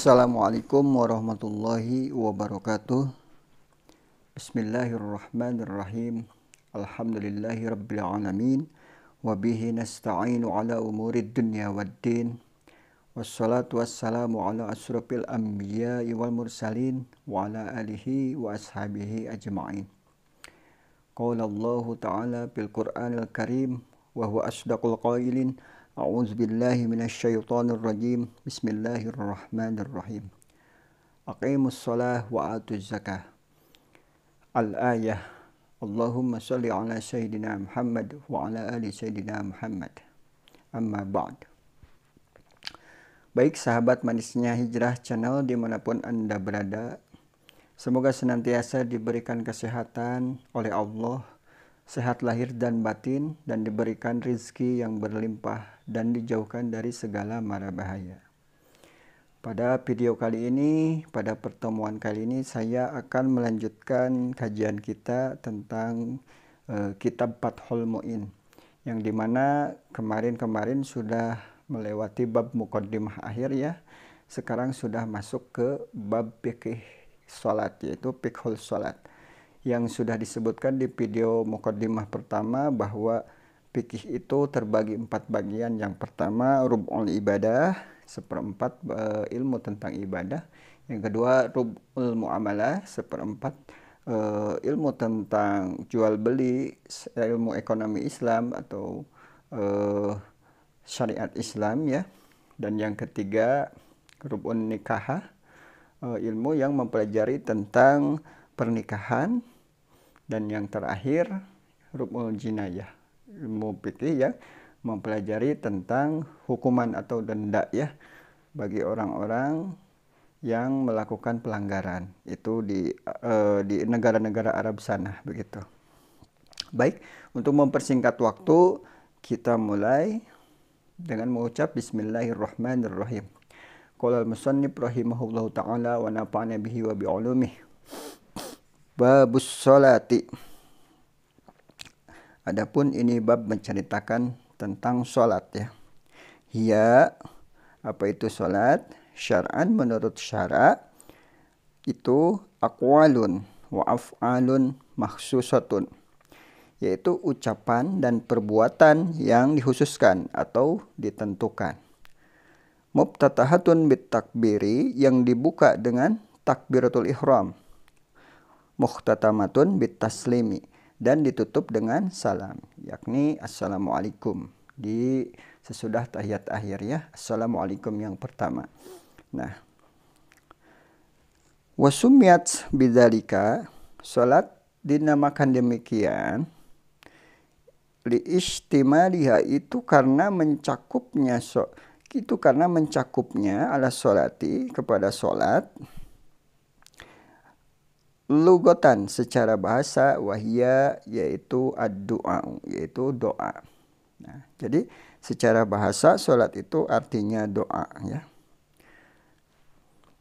Assalamualaikum warahmatullahi wabarakatuh. Bismillahirrahmanirrahim. Alhamdulillahi rabbil alamin. Wabihi nasta'inu ala umurid dunya waddin. Wassalatu wassalamu ala asrafil anbiya'i wal mursalin. Wa ala alihi wa ashabihi ajma'in. Qala Allahu ta'ala bil Qur'anil karim. Wa huwa asdaqul qailin. A'udzu billahi minasyaitonir rajim. Bismillahirrahmanirrahim. Aqimus shalah wa atuz zakah. Al-ayah. Allahumma shalli ala sayyidina Muhammad wa ala ali sayyidina Muhammad. Amma ba'd. Baik sahabat manisnya Hijrah Channel dimanapun Anda berada, semoga senantiasa diberikan kesehatan oleh Allah, sehat lahir dan batin, dan diberikan rizki yang berlimpah dan dijauhkan dari segala mara bahaya. Pada video kali ini, pada pertemuan kali ini, saya akan melanjutkan kajian kita tentang kitab Fathul Mu'in, yang dimana kemarin sudah melewati bab muqaddimah akhir ya. Sekarang sudah masuk ke bab fikih sholat, yaitu fiqhul sholat, yang sudah disebutkan di video muqaddimah pertama bahwa fikih itu terbagi 4 bagian. Yang pertama rub'ul ibadah, seperempat ilmu tentang ibadah. Yang kedua rub'ul muamalah, seperempat ilmu tentang jual beli, ilmu ekonomi Islam atau syariat Islam ya. Dan yang ketiga rub'un nikah, ilmu yang mempelajari tentang pernikahan. Dan yang terakhir rub'ul jinayah, ilmu fikih yang mempelajari tentang hukuman atau denda ya bagi orang-orang yang melakukan pelanggaran itu di negara-negara Arab sana begitu. Baik, untuk mempersingkat waktu kita mulai dengan mengucap Bismillahirrahmanirrahim. Qala al-musannif rahimahullahu ta'ala wa nafa'ana bihi wa bi'ulumihi. Babus sholati. Adapun ini bab menceritakan tentang sholat ya. Hiya, apa itu sholat? Syar'an, menurut syara' itu aqwalun wa af'alun makhsusatun, yaitu ucapan dan perbuatan yang dikhususkan atau ditentukan. Mubtatahatun bit takbiri, yang dibuka dengan takbiratul ihram. Mukhtatamatun bit taslimi, dan ditutup dengan salam, yakni assalamualaikum di sesudah tahiyat akhir ya. Assalamualaikum yang pertama. Nah, wasumiyat bidzalika, salat dinamakan demikian li istimaliha, itu karena mencakupnya ala sholati, kepada sholat, lugotan secara bahasa, wahia, yaitu ad-du'a, yaitu doa. Nah, jadi secara bahasa sholat itu artinya doa ya.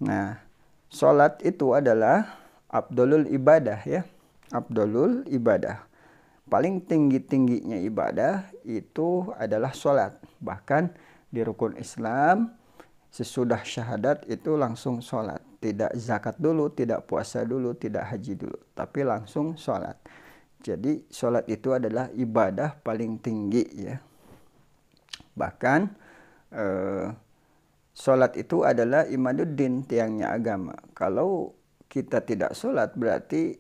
Nah, sholat itu adalah afdalul ibadah ya. Afdalul ibadah, paling tinggi-tingginya ibadah itu adalah sholat. Bahkan di rukun Islam sesudah syahadat itu langsung sholat. Tidak zakat dulu, tidak puasa dulu, tidak haji dulu, tapi langsung sholat. Jadi sholat itu adalah ibadah paling tinggi ya. Bahkan sholat itu adalah imaduddin, tiangnya agama. Kalau kita tidak sholat berarti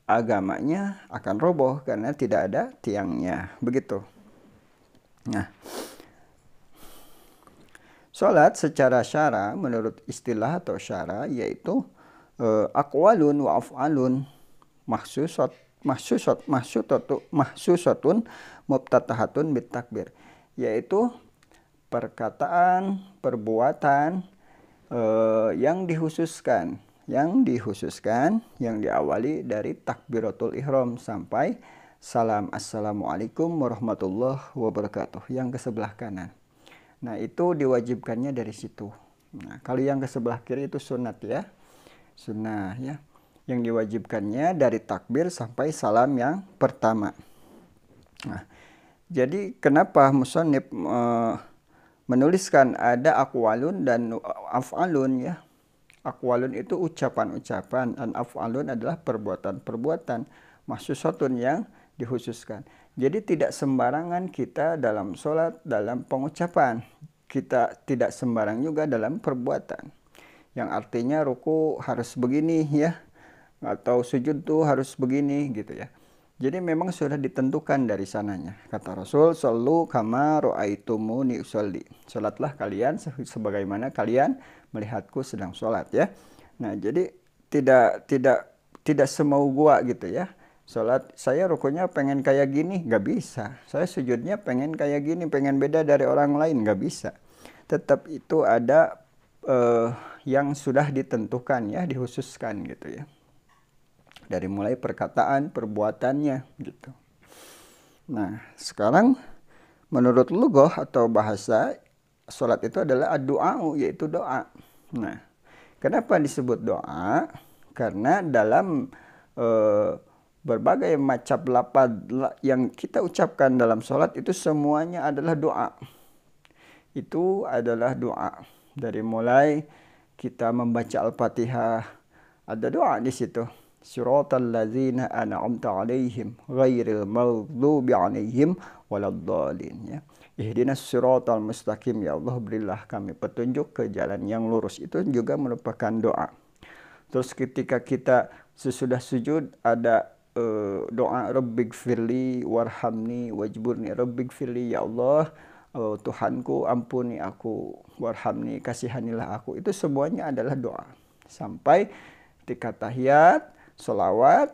agamanya akan roboh karena tidak ada tiangnya. Begitu. Nah, sholat secara syara, menurut istilah atau syara, yaitu aqwalun wa af'alun mahsusatun mubtatahatun bit takbir, yaitu perkataan, perbuatan yang dikhususkan, yang diawali dari takbiratul ihram sampai salam assalamualaikum warahmatullahi wabarakatuh yang ke sebelah kanan. Nah, itu diwajibkannya dari situ. Nah, kalau yang ke sebelah kiri itu sunat ya. Sunnah ya. Yang diwajibkannya dari takbir sampai salam yang pertama. Nah, jadi kenapa musannif menuliskan ada aqwalun dan af'alun ya. Aqwalun itu ucapan-ucapan, dan af'alun adalah perbuatan-perbuatan. Mahsusatun yang dikhususkan. Jadi tidak sembarangan kita dalam sholat, dalam pengucapan. Kita tidak sembarang juga dalam perbuatan. Yang artinya ruku harus begini ya, atau sujud tuh harus begini gitu ya. Jadi memang sudah ditentukan dari sananya. Kata Rasul, "Shallu kama ra'aitumuni usolli." Salatlah kalian sebagaimana kalian melihatku sedang sholat ya. Nah, jadi tidak semau gua gitu ya. Sholat saya rukunya pengen kayak gini, nggak bisa. Saya sujudnya pengen kayak gini, pengen beda dari orang lain, nggak bisa. Tetap itu ada yang sudah ditentukan ya, dikhususkan gitu ya. Dari mulai perkataan, perbuatannya gitu. Nah, sekarang menurut lughah atau bahasa, sholat itu adalah ad-du'a, yaitu doa. Nah, kenapa disebut doa? Karena dalam berbagai macam lafaz yang kita ucapkan dalam sholat itu semuanya adalah doa. Itu adalah doa. Dari mulai kita membaca Al-Fatihah, ada doa di situ. Siratal ladzina an'amta 'alaihim ghairil maghdubi 'alaihim waladdallin ya. Ihdinas siratal mustaqim, ya Allah berilah kami petunjuk ke jalan yang lurus. Itu juga merupakan doa. Terus ketika kita sesudah sujud ada doa Rabbighfirli warhamni wajburni. Rabbighfirli, ya Allah, Tuhanku ampuni aku, warhamni kasihanilah aku. Itu semuanya adalah doa. Sampai ketika tahiyat, sholawat,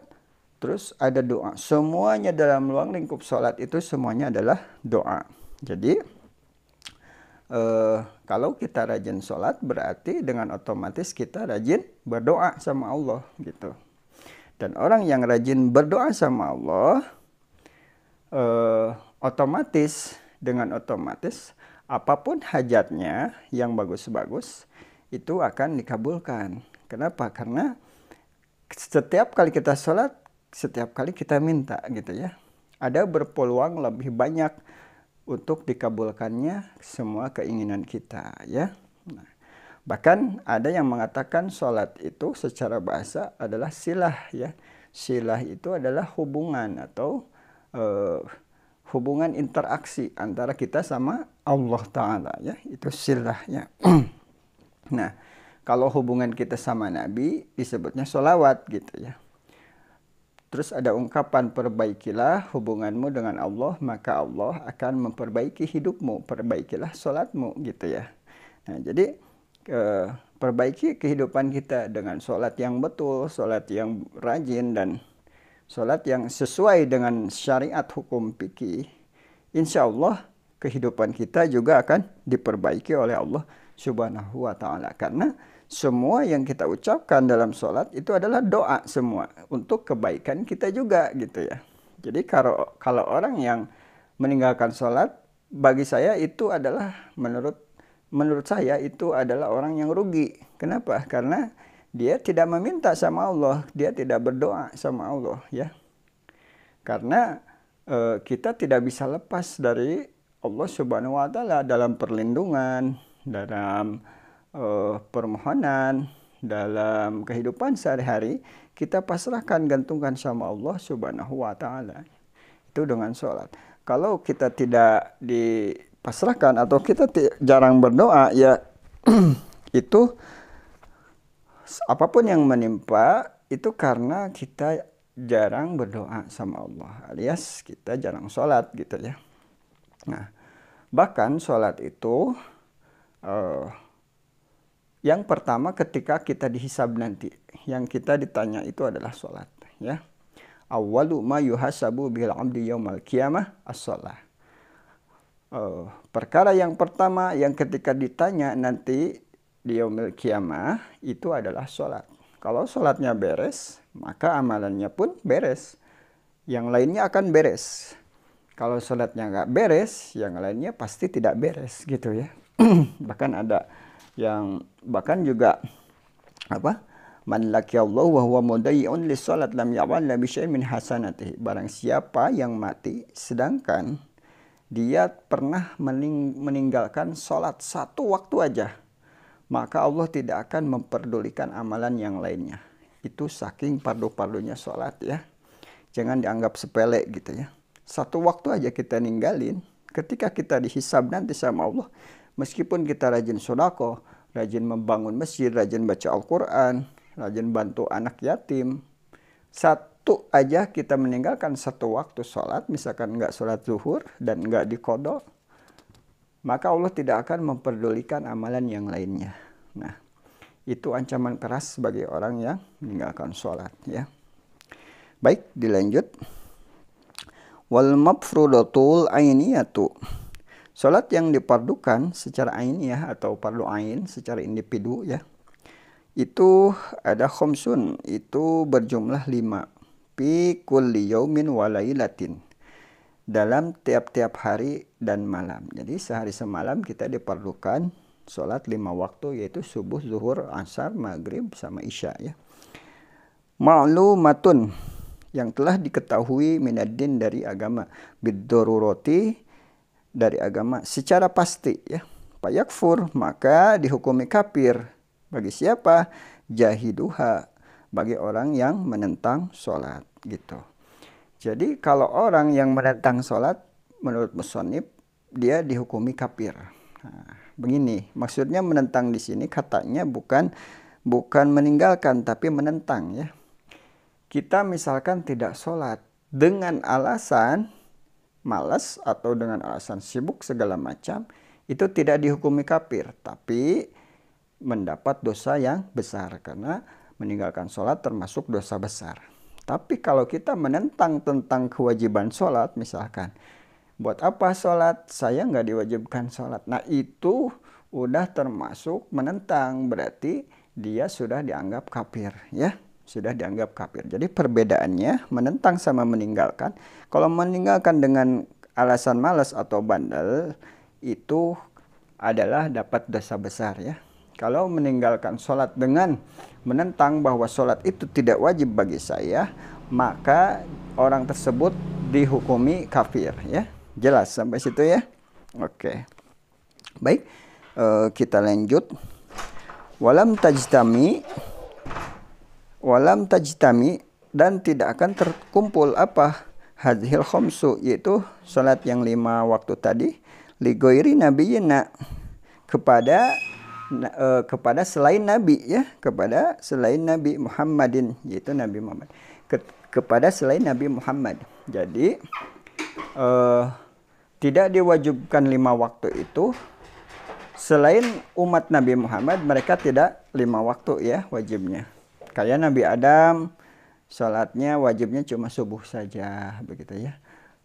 terus ada doa. Semuanya dalam ruang lingkup sholat itu semuanya adalah doa. Jadi kalau kita rajin sholat berarti dengan otomatis kita rajin berdoa sama Allah gitu. Dan orang yang rajin berdoa sama Allah dengan otomatis apapun hajatnya yang bagus-bagus itu akan dikabulkan. Kenapa? Karena setiap kali kita sholat, setiap kali kita minta gitu ya, ada berpeluang lebih banyak untuk dikabulkannya semua keinginan kita ya. Nah, bahkan ada yang mengatakan sholat itu secara bahasa adalah silah ya. Silah itu adalah hubungan atau hubungan interaksi antara kita sama Allah Ta'ala ya. Itu silahnya. Nah, kalau hubungan kita sama Nabi disebutnya sholawat gitu ya. Terus ada ungkapan perbaikilah hubunganmu dengan Allah, maka Allah akan memperbaiki hidupmu. Perbaikilah sholatmu gitu ya. Nah, jadi perbaiki kehidupan kita dengan sholat yang betul, sholat yang rajin, dan sholat yang sesuai dengan syariat hukum fikih. Insya Allah kehidupan kita juga akan diperbaiki oleh Allah Subhanahu wa Ta'ala. Karena semua yang kita ucapkan dalam sholat itu adalah doa semua untuk kebaikan kita juga gitu ya. Jadi kalau orang yang meninggalkan sholat, bagi saya itu adalah menurut saya itu adalah orang yang rugi. Kenapa? Karena dia tidak meminta sama Allah, dia tidak berdoa sama Allah ya. Karena kita tidak bisa lepas dari Allah Subhanahu wa Ta'ala dalam perlindungan, dalam permohonan, dalam kehidupan sehari-hari kita pasrahkan, gantungkan sama Allah Subhanahu wa Ta'ala. Itu dengan sholat. Kalau kita tidak dipasrahkan atau kita jarang berdoa ya itu apapun yang menimpa itu karena kita jarang berdoa sama Allah, alias kita jarang sholat gitu ya. Nah, bahkan sholat itu yang pertama ketika kita dihisab nanti, yang kita ditanya itu adalah sholat ya. Awwalu ma yuhasabu bil 'abdi yaumal qiyamah as-shalah. Perkara yang pertama yang ketika ditanya nanti di yaumil qiyamah itu adalah sholat. Kalau sholatnya beres, maka amalannya pun beres. Yang lainnya akan beres. Kalau sholatnya nggak beres, yang lainnya pasti tidak beres gitu ya. Bahkan ada yang bahkan juga man laqiyallahu wa huwa mudayyi'un lis-shalat lam ya'mal bi syai'in min hasanatihi. Barang siapa yang mati sedangkan dia pernah meninggalkan sholat satu waktu aja, maka Allah tidak akan memperdulikan amalan yang lainnya. Itu saking pardu-pardunya sholat ya. Jangan dianggap sepele gitu ya. Satu waktu aja kita ninggalin, ketika kita dihisab nanti sama Allah, meskipun kita rajin sodako, rajin membangun masjid, rajin baca Al-Quran, rajin bantu anak yatim, satu aja kita meninggalkan satu waktu sholat, misalkan nggak sholat zuhur dan nggak diqodho, maka Allah tidak akan memperdulikan amalan yang lainnya. Nah, itu ancaman keras bagi orang yang meninggalkan sholat ya. Baik, dilanjut. Wal mafrudatul ainiyatu. Sholat yang dipardukan secara ainiyah atau fardu ain secara individu ya. Itu ada khomsun, itu berjumlah 5. Fi kulli yaumin wa lailatin. Dalam tiap-tiap hari dan malam. Jadi sehari semalam kita dipardukan sholat 5 waktu, yaitu subuh, zuhur, asar, maghrib, sama isya ya. Ma'lumatun, yang telah diketahui minaddin dari agama, biddarurati, dari agama secara pasti ya. Fayakfur, maka dihukumi kafir. Bagi siapa? Jahiduha, bagi orang yang menentang sholat gitu. Jadi kalau orang yang menentang sholat, menurut musannif, dia dihukumi kafir. Nah, begini, maksudnya menentang di sini katanya bukan meninggalkan, tapi menentang ya. Kita misalkan tidak sholat dengan alasan malas atau dengan alasan sibuk segala macam, itu tidak dihukumi kafir, tapi mendapat dosa yang besar karena meninggalkan sholat termasuk dosa besar. Tapi kalau kita menentang tentang kewajiban sholat, misalkan, buat apa sholat? Saya nggak diwajibkan sholat. Nah itu udah termasuk menentang, berarti dia sudah dianggap kafir ya. Sudah dianggap kafir. Jadi perbedaannya menentang sama meninggalkan. Kalau meninggalkan dengan alasan malas atau bandel, itu adalah dapat dosa besar ya. Kalau meninggalkan sholat dengan menentang bahwa sholat itu tidak wajib bagi saya, maka orang tersebut dihukumi kafir ya. Jelas sampai situ ya. Oke. Baik, kita lanjut. Walam tajtami, dan tidak akan terkumpul apa? Hadhil khomsu, yaitu salat yang 5 waktu tadi, ligoiri nabiyina, kepada selain nabi ya, kepada selain Nabi Muhammadin, yaitu Nabi Muhammad, kepada selain Nabi Muhammad. Jadi tidak diwajibkan 5 waktu itu selain umat Nabi Muhammad, mereka tidak 5 waktu ya wajibnya. Kayak Nabi Adam, sholatnya wajibnya cuma subuh saja, begitu ya.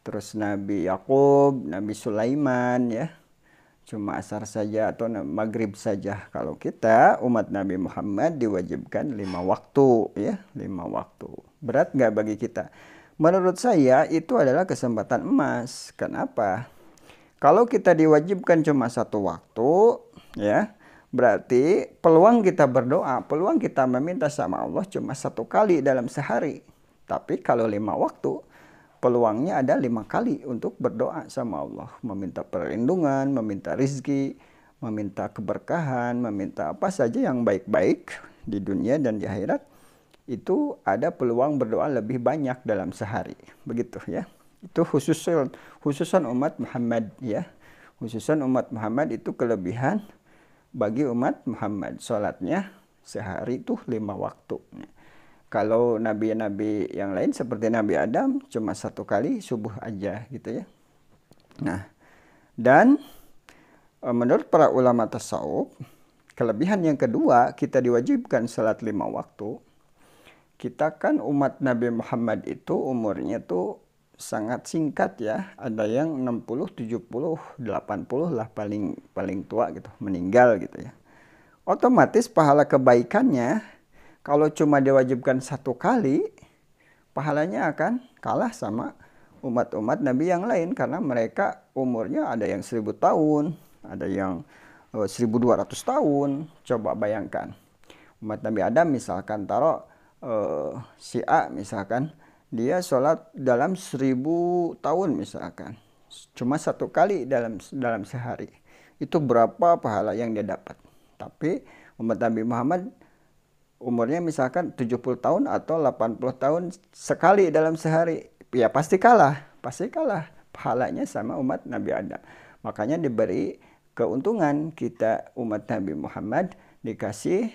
Terus Nabi Yakub, Nabi Sulaiman ya, cuma asar saja atau maghrib saja. Kalau kita umat Nabi Muhammad diwajibkan 5 waktu ya, 5 waktu. Berat nggak bagi kita? Menurut saya itu adalah kesempatan emas. Kenapa? Kalau kita diwajibkan cuma 1 waktu ya, berarti peluang kita berdoa, peluang kita meminta sama Allah cuma 1 kali dalam sehari. Tapi kalau 5 waktu, peluangnya ada 5 kali untuk berdoa sama Allah. Meminta perlindungan, meminta rizki, meminta keberkahan, meminta apa saja yang baik-baik di dunia dan di akhirat. Itu ada peluang berdoa lebih banyak dalam sehari. Begitu ya. Itu khususan umat Muhammad ya. Khususan umat Muhammad itu kelebihan bagi umat Muhammad, sholatnya sehari itu 5 waktu. Kalau nabi-nabi yang lain seperti Nabi Adam cuma 1 kali subuh aja gitu ya. Nah, dan menurut para ulama tasawuf, kelebihan yang kedua, kita diwajibkan sholat 5 waktu. Kita kan umat Nabi Muhammad itu umurnya tuh sangat singkat ya, ada yang 60, 70, 80 lah paling tua gitu, meninggal gitu ya. Otomatis pahala kebaikannya kalau cuma diwajibkan 1 kali, pahalanya akan kalah sama umat-umat Nabi yang lain karena mereka umurnya ada yang 1000 tahun, ada yang 1200 tahun. Coba bayangkan. Umat Nabi Adam misalkan taruh si A misalkan, dia sholat dalam 1000 tahun misalkan, cuma 1 kali dalam sehari. Itu berapa pahala yang dia dapat? Tapi umat Nabi Muhammad umurnya misalkan 70 tahun atau 80 tahun sekali dalam sehari, ya pasti kalah, pahalanya sama umat Nabi Adam. Makanya diberi keuntungan kita umat Nabi Muhammad dikasih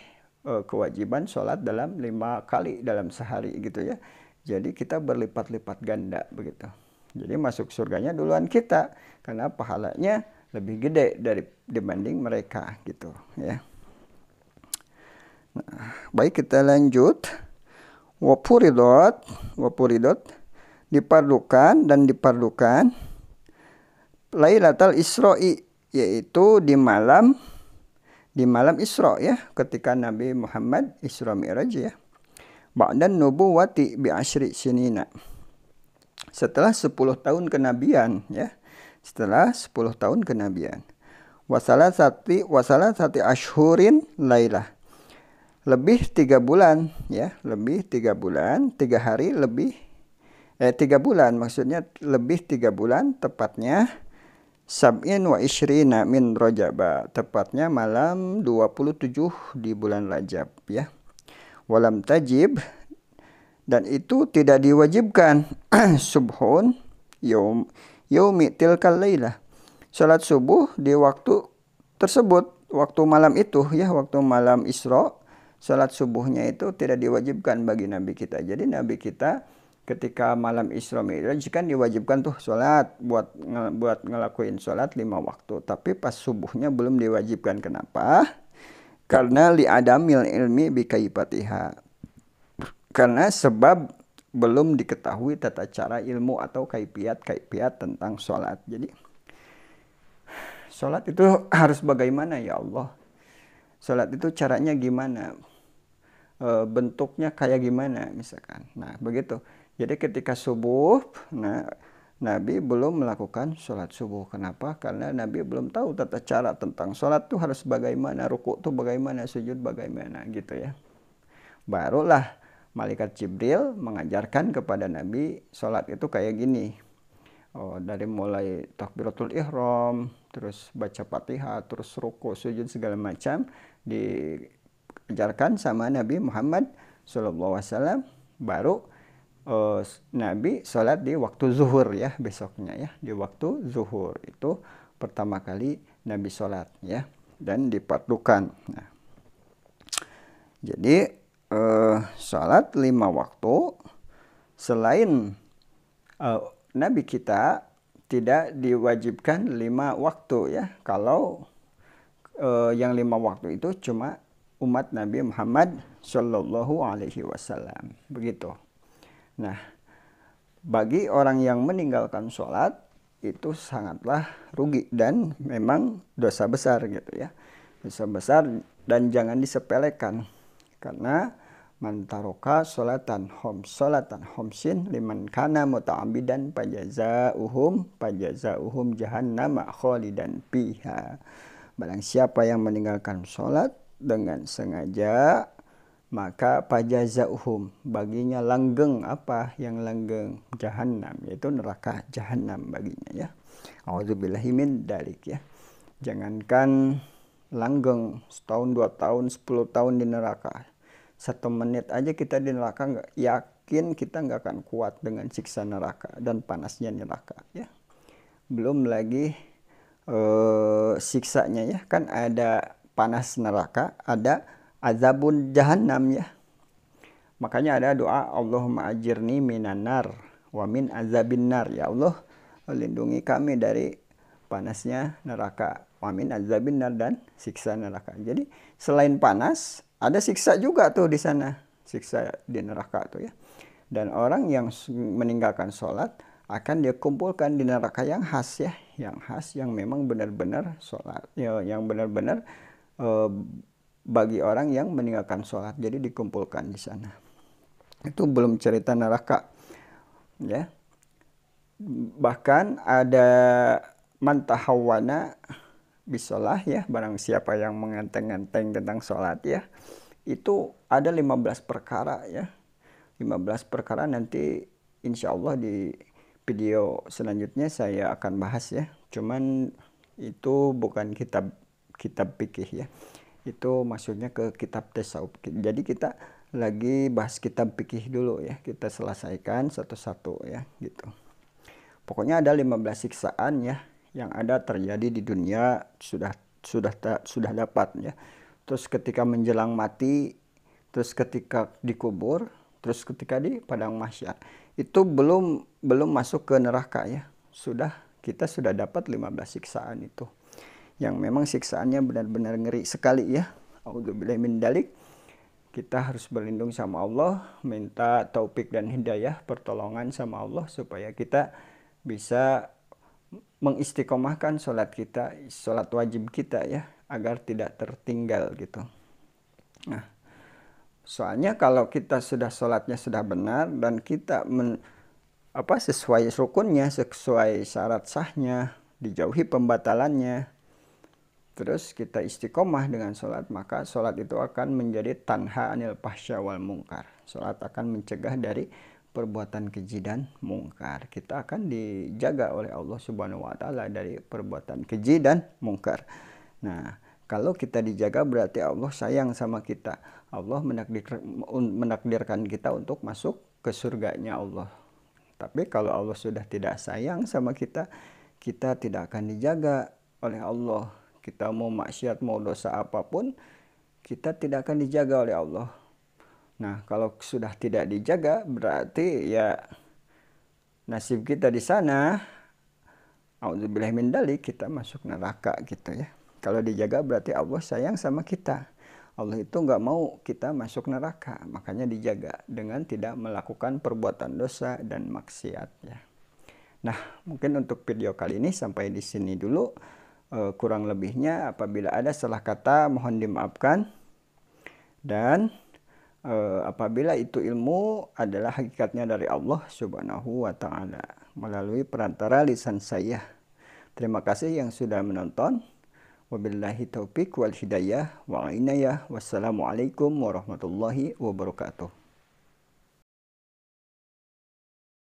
kewajiban sholat dalam 5 kali dalam sehari gitu ya. Jadi kita berlipat-lipat ganda begitu. Jadi masuk surganya duluan kita karena pahalanya lebih gede dibanding mereka gitu ya. Nah, baik kita lanjut. Wapuridot dipardukan Lailatul Isra'i, yaitu di malam Isra ya, ketika Nabi Muhammad Isra Mi'raj ya. Ba'dan nubuwati bi asyri sinina. Setelah 10 tahun kenabian ya. Setelah 10 tahun kenabian. Wasalasati ashhurin lailah. Lebih 3 bulan ya, lebih 3 bulan, 3 hari lebih 3 bulan, maksudnya lebih 3 bulan, tepatnya Sab'in wa ishrina min Rajab, tepatnya malam 27 di bulan Rajab ya. Walam tajib, dan itu tidak diwajibkan subhun yaumi tilkal lailah, salat subuh di waktu tersebut, waktu malam itu ya, waktu malam Isra, salat subuhnya itu tidak diwajibkan bagi Nabi kita. Jadi Nabi kita ketika malam Isra Mi'raj kan diwajibkan tuh sholat, buat ngelakuin sholat 5 waktu. Tapi pas subuhnya belum diwajibkan. Kenapa? Karena li'adamil ilmi bikaifatiha. Karena sebab belum diketahui tata cara ilmu atau kaifiat tentang sholat. Jadi sholat itu harus bagaimana ya Allah? Sholat itu caranya gimana? Bentuknya kayak gimana misalkan. Nah begitu. Jadi ketika subuh, Nabi belum melakukan sholat subuh. Kenapa? Karena Nabi belum tahu tata cara tentang sholat itu harus bagaimana, ruku itu bagaimana, sujud bagaimana gitu ya. Barulah malaikat Jibril mengajarkan kepada Nabi sholat itu kayak gini. Dari mulai takbiratul ihram, terus baca Fatihah, terus ruku, sujud segala macam diajarkan sama Nabi Muhammad SAW. Baru Nabi sholat di waktu zuhur ya, besoknya ya, di waktu zuhur itu pertama kali Nabi sholat ya, dan dipardukan. Nah, jadi sholat 5 waktu. Selain Nabi kita tidak diwajibkan 5 waktu ya. Kalau yang 5 waktu itu cuma umat Nabi Muhammad Shallallahu Alaihi Wasallam begitu. Nah, bagi orang yang meninggalkan sholat itu sangatlah rugi dan memang dosa besar gitu ya. Dosa besar dan jangan disepelekan. Karena man taroka sholatan homsin liman kana muta'ambidan pajazauhum jahannama khalidan fiha. Barang siapa yang meninggalkan sholat dengan sengaja, maka pajazauhum, baginya langgeng. Apa yang langgeng? Jahannam, yaitu neraka jahannam baginya ya. A'udzubillahi min dzalik ya. Jangankan langgeng setahun, 2 tahun, 10 tahun di neraka, 1 menit aja kita di neraka, nggak yakin kita nggak akan kuat dengan siksa neraka dan panasnya neraka ya. Belum lagi siksanya ya, kan ada panas neraka, ada azabun jahannam ya. Makanya ada doa Allahumma ajirni minan nar wa min azabin nar. Ya Allah, lindungi kami dari panasnya neraka, wa min azabin nar, dan siksa neraka. Jadi selain panas ada siksa juga tuh di sana, siksa di neraka tuh ya. Dan orang yang meninggalkan sholat akan dia kumpulkan di neraka yang khas ya, yang memang benar-benar sholat ya, yang benar-benar bagi orang yang meninggalkan sholat, jadi dikumpulkan di sana. Itu belum cerita neraka ya. Bahkan ada mantahawana bisolah ya, barang siapa yang mengenteng-enteng tentang sholat ya, itu ada 15 perkara ya. 15 perkara nanti insya Allah di video selanjutnya saya akan bahas ya. Cuman itu bukan kitab fikih ya. Itu maksudnya ke kitab tasawuf. Jadi kita lagi bahas kitab fikih dulu ya, kita selesaikan satu-satu ya gitu. Pokoknya ada 15 siksaan ya yang ada terjadi di dunia sudah dapat ya. Terus ketika menjelang mati, terus ketika dikubur, terus ketika di padang mahsyar. Itu belum masuk ke neraka ya. Kita sudah dapat 15 siksaan itu. Yang memang siksaannya benar-benar ngeri sekali ya. A'udzubillahi min dzalik. Kita harus berlindung sama Allah, minta taufik dan hidayah, pertolongan sama Allah supaya kita bisa mengistiqomahkan sholat kita, sholat wajib kita ya, agar tidak tertinggal gitu. Nah, soalnya kalau kita sholatnya sudah benar dan kita sesuai rukunnya, sesuai syarat sahnya, dijauhi pembatalannya, terus kita istiqomah dengan sholat, maka sholat itu akan menjadi tanha anil fahsya wal mungkar. Sholat akan mencegah dari perbuatan keji dan mungkar. Kita akan dijaga oleh Allah Subhanahu wa taala dari perbuatan keji dan mungkar. Nah, kalau kita dijaga berarti Allah sayang sama kita. Allah menakdirkan kita untuk masuk ke surganya Allah. Tapi kalau Allah sudah tidak sayang sama kita, kita tidak akan dijaga oleh Allah. Kita mau maksiat, mau dosa apapun, kita tidak akan dijaga oleh Allah. Nah, kalau sudah tidak dijaga, berarti ya nasib kita di sana, a'udzubillahi min dzalik, kita masuk neraka gitu ya. Kalau dijaga berarti Allah sayang sama kita. Allah itu nggak mau kita masuk neraka, makanya dijaga dengan tidak melakukan perbuatan dosa dan maksiat ya. Nah, mungkin untuk video kali ini sampai di sini dulu. Kurang lebihnya apabila ada salah kata mohon dimaafkan, dan apabila itu ilmu adalah hakikatnya dari Allah Subhanahu wa taala melalui perantara lisan saya. Terima kasih yang sudah menonton. Wabillahi taufik wal hidayah wa inayah. Wassalamualaikum warahmatullahi wabarakatuh.